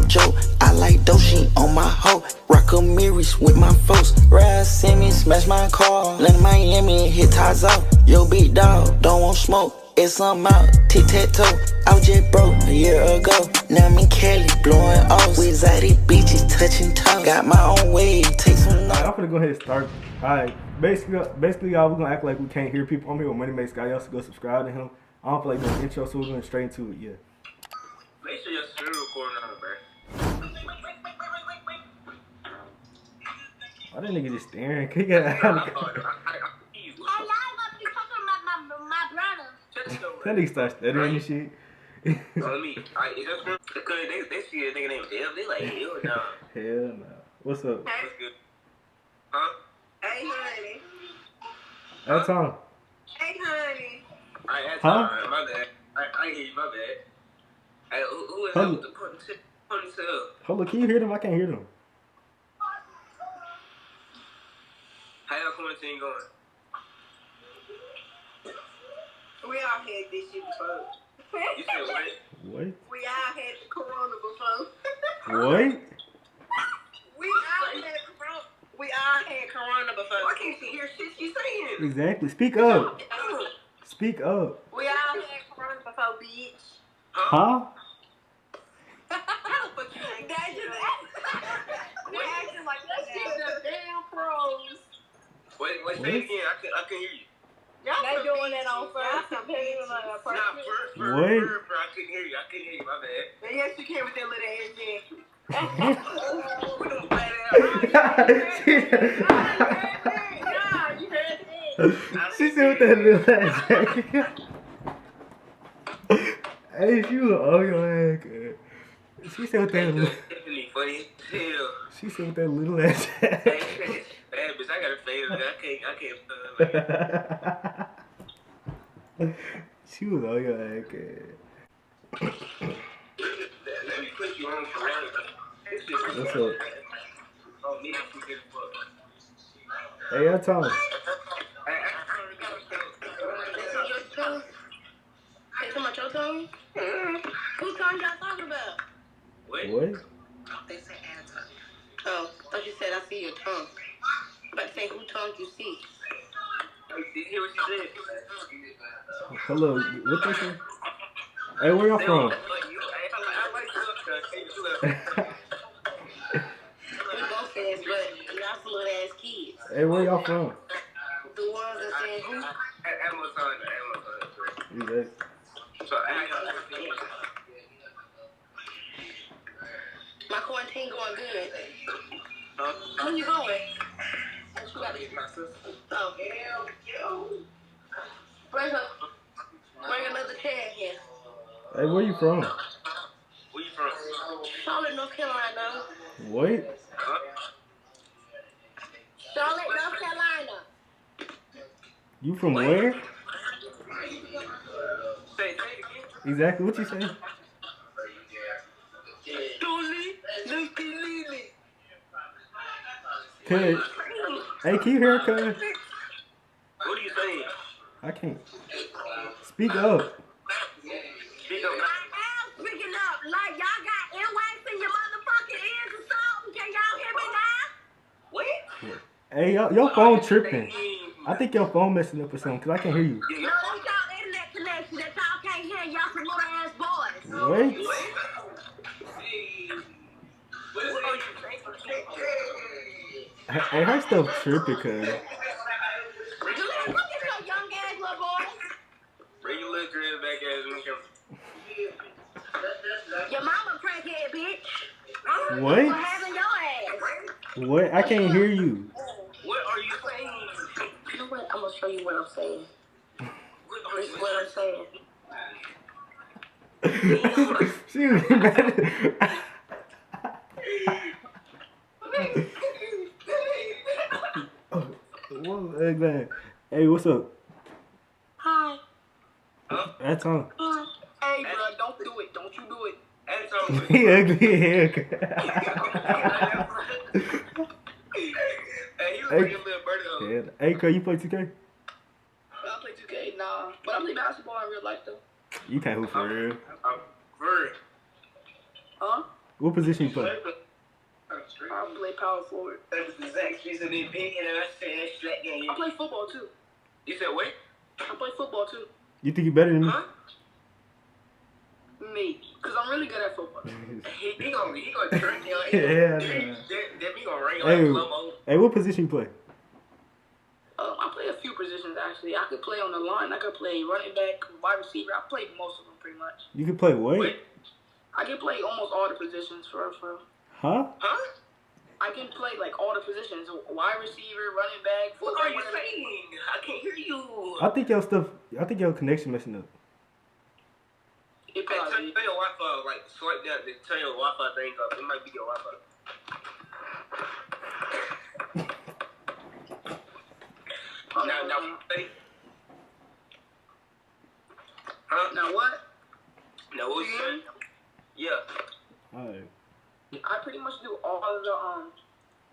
joke. I like dope, she on my hoe. Rock a mirrors with my folks. Ride, send me, smash my car. Land in Miami, hit ties off. Yo, big dog, don't want smoke. It's I'm out, tic-tac-toe. I was just broke a year ago. Now I'm in Cali, blowing off. With exotic beaches, touching toes. Got my own way, take some notes. I'm gonna go ahead and start. Alright, basically, y'all, we're gonna act like we can't hear people. I'm here with Money Makes Guy. Y'all should go subscribe to him. I don't feel like doing an intro, so we're going straight into it. Yeah. Make sure your screen recording on it, bro. Why that nigga just staring? Can you get out of That nigga start stuttering and shit. On me. Alright, is your screen? Because they see a nigga named Dale. They like, hell no. Hell no. What's up? What's good? Huh? Hey, honey. That's Tom. Hey, honey. Alright, that's Huh? Alright, my bad. I hear you, my bad. Hey, who is Huh? that with the ponytail? Hold on, can you hear them? I can't hear them. How y'all quarantine going? We all had this shit before. You said what? What? We all had the corona before. What? We all had corona before. Why can't she hear shit she's saying? Exactly. Speak up. Speak up. We all had corona before, bitch. Huh? How the fuck you think that just we acting like that shit the damn pros. Wait, say it again. I can hear you. They doing that on first. Nah, first, What? I couldn't hear you. My bad. Yes, you can with that little ass jacket. We don't play Nah, you heard that. She said with that little ass jacket. Hey, she was on your ass, girl. She said with that little. Definitely funny. Hell. She said with that little ass jacket. Hey, bad bitch, I gotta fade it. I can't. She was on your ass, girl. Let me put you on for right. What's up? Oh, me, I'm forgetting fuck. Hey, y'all talking. Hey, so much your tongue? Whose tongue y'all talking about? What? They say Anton. Oh, thought you said I see your tongue. But say who tongue you see? Did you hear what she said? Hello, what they say? Hey, where y'all from? I like We both says, but y'all some little ass kids. Hey, where y'all from? The ones that said who? Amazon. Exactly. So, My quarantine going good. huh? When you going? You gotta get my sister. Oh. Bring another chair here. Hey, where you from? Where you from? Charlotte, North Carolina. What? Huh? Charlotte, North Carolina. You from where? Say it again. Exactly, what you say? Cuz, hey, can you hear, cuz? What are you saying? I can't. Speak up. Speak up. I am speaking up. Like, y'all got earwax in your motherfucking ears or something? Can y'all hear me now? What? Hey, your phone tripping. I think your phone messing up or something, cause I can't hear you. No, it's y'all internet connection that y'all can't hear. Y'all some little ass boys. What? Hey, her stuff tripping, cuz. Julian, look at your young ass little boy. Bring your little girl back as we come. Your mama crackhead, bitch. What? For having your ass. What? I can't hear you. What are you saying? You know what? I'm gonna show you what I'm saying. This is what I'm saying. She was mad. Whoa, man. Hey, what's up? Hi. Huh? That's on. Hey, bro, don't do it. Don't you do it. That's all. He ugly hair. Hey, you bring your little birdie home. Yeah. Hey, cuz, you play 2K? I play 2K, nah. But I play basketball in real life, though. You can't hoop for real. Bird. Huh? What position you play? I play power forward. That's the exact reason they big and I said that straight game. I play football too. You said what? I play football too. You think you better than me? Huh? Maybe, cause I'm really good at football. He gonna turn you. Yeah, Then he gonna ring Hey, like slow-mo. hey, what position you play? I play a few positions actually. I could play on the line. I could play running back, wide receiver. I played most of them pretty much. You can play what? What? I can play almost all the positions for real. Huh? Huh? I can play like all the positions: wide receiver, running back. What are you saying? I can't hear you. I think your connection messing up. It probably. Turn your Wi-Fi, like, swipe down, then turn your Wi-Fi thing up. It might be your Wi-Fi. Now, ready? Huh? Now what? Now, what you saying? Yeah. Alright. I pretty much do all of the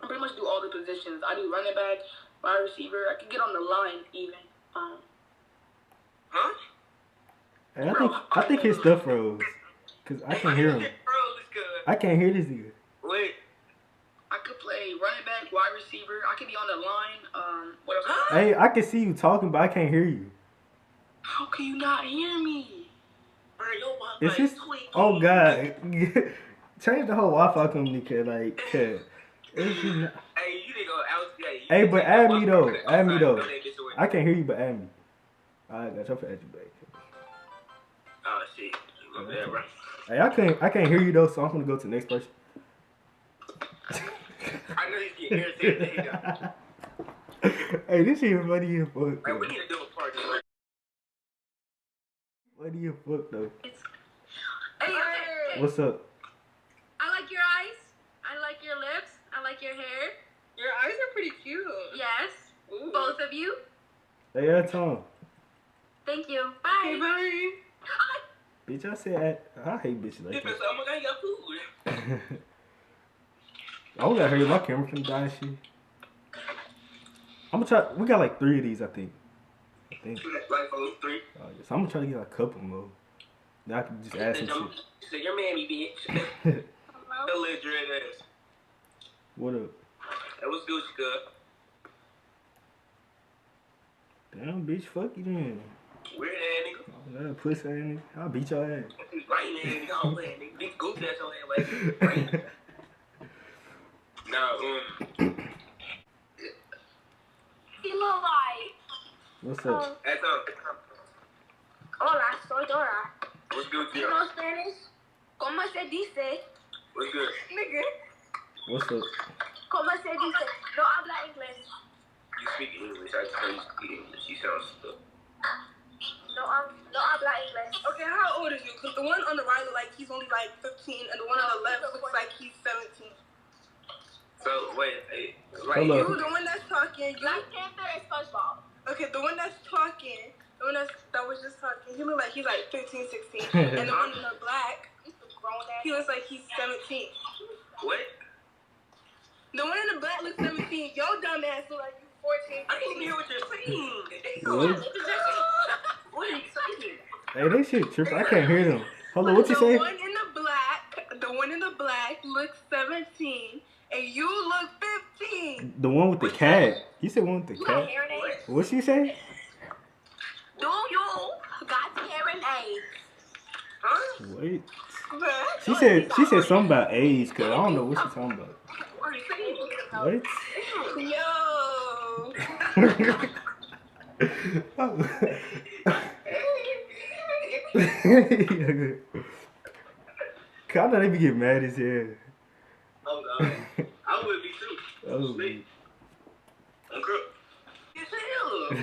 I pretty much do all the positions. I do running back, wide receiver. I can get on the line even. Huh? Hey, I think his stuff froze. Cause I can't hear him. I can't hear this nigga. Wait. I could play running back, wide receiver. I could be on the line. What else? Hey, I can see you talking, but I can't hear you. How can you not hear me? Bro, your Wi-Fi Is this? tweaking. Oh God! Change the whole Wi-Fi company, cause like, Hey, you nigga out there. Hey, but add me though. Add me though. I can't hear you, but add me. Alright, got your add you back. Oh shit. You there, bro? Hey, I can't hear you though, so I'm gonna go to the next person. I know he's getting irritated. Hey, this shit funny as fuck. Like, Though. we need to do a party. Funny as fuck though. Hey, What's up? I like your eyes. I like your lips. I like your hair. Your eyes are pretty cute. Yes. Ooh. Both of you. Hey, that's Tom. Thank you. Bye. Hey, bye. Bitch, I said I hate bitches like If it's that. oh my god, you got food. I don't gotta hurry my camera from die and shit. I'm gonna try. We got like 3 of these, I think. Like, 3. Yes, I'm gonna try to get like a couple more. Then I can just add some shit. She said, your mammy, bitch. Hello. That little dread ass. What up? That was Gucci good. Damn, bitch, fuck you then. Weird ass nigga. Oh, that pussy ass nigga. I'll beat your ass. Right nigga, all that nigga. Big Gucci ass on that like. Now, Hello, like. What's up? that's Hola, soy Dora. what's good to You you? know Spanish? ¿Cómo se dice? What's good? Nigga. What's up? ¿Cómo se dice? No habla inglés. You speak English. I just know you speak English. You sound stuck. No habla inglés. Okay, how old is you? Because the one on the right looks like he's only like 15, and the one on the left looks like he's 17. So, wait, hey, like, Hold up. You, the one that's talking, you. Black Panther is SpongeBob. Okay, the one that's talking, the one that was just talking, he look like he's like 15, 16. And the one in the black, He's the grown ass. he looks like he's 17. what? The one in the black looks 17. Yo, dumb ass look like you 14. I can't even hear what you're saying. What? What are you saying? Hey, they shit tripping. I can't hear them. Hold on, what you The say? one in the black looks 17, and you look 15. The one with the cat. You said one with the You got cat. hearing aids? What she say? Do you got hearing aids? Huh? Wait. But She said something about AIDS, cause I don't know what she's talking about. What are you saying? What? yo, I know they be getting mad as hell. Oh, God. I would be too. Oh, Sleep. I'm crook. Yes,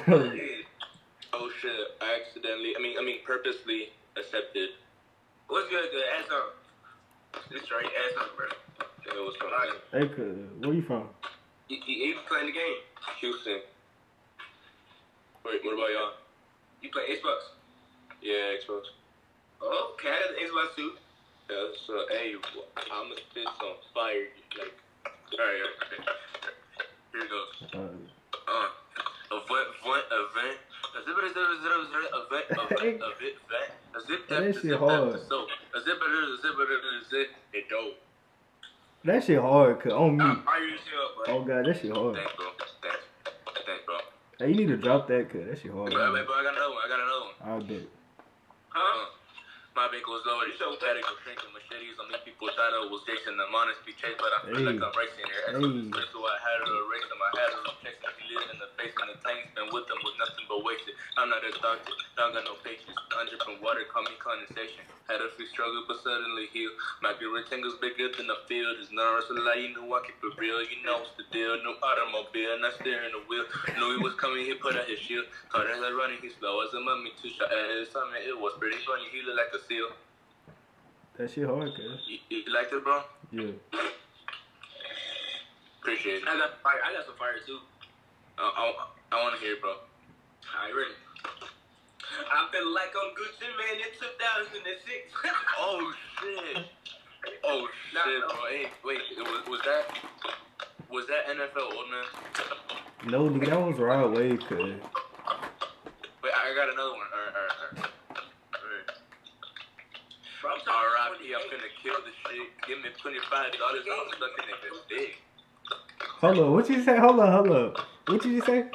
hell. Oh shit, I mean purposely accepted. What's good, good? Ass on. This straight ass on, bro. Yeah, what's going on? Hey, cuz, where you from? You been playing the game? Houston. Wait, what about y'all? You play Xbox? Yeah, Xbox. Oh, okay, I have the Xbox too. Yeah, so hey, I'ma spit some fire. Like, alright, here it goes. That shit hard. So, it dope. That shit hard, cuz on me. Are you sure, bro? Oh god, that shit hard. Thanks, bro. Thanks, bro. Hey, you need to drop that, cuz that shit hard. Bro, I got another one. I'll do it. Huh? My bank was low, it's so static, I'm drinking machetes on me. People thought I was Jason, the monarchy chase, but I feel like I'm racing here. So I had to erase him, I had to replace him. He lived in the basement, the tanks been with him with nothing but wasted. I'm not a doctor, don't got no patience. Under from water, call me condensation. Had a few struggles, but suddenly healed. My good rectangle's bigger than the field. It's not a lie, you know I keep it real. You know what's the deal, no automobile, not steering the wheel. Knew he was coming, he put out his shield. Caught as I running, he slow as a mummy, two shot at his summit. It was pretty funny, he looked like a seal. That shit hard, cuz. You liked it, bro? Yeah. Appreciate it. I got fire. I got some fire too. I want to hear it, bro. Alright, ready? I feel like I'm Gucci Man in 2006. Oh shit! Oh shit, bro. Hey, wait, was that NFL old man? No, nigga, that was Rod Wave, cuz. Wait, I got another one. Alright. Bro, I'm R.I.P. I'm finna kill this shit. Give me $25. I'm sucking nigga dick. Hold up, what you say? Hold up. What did you say?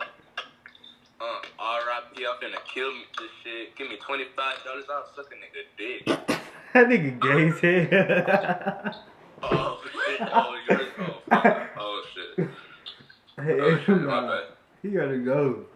R.I.P. I'm finna kill me this shit. Give me $25. I'm sucking nigga dick. That nigga gay as hell. Oh shit. Oh, yours. Oh, fuck. Oh shit. Hey, Oh shit. My nah. bad. He gotta go.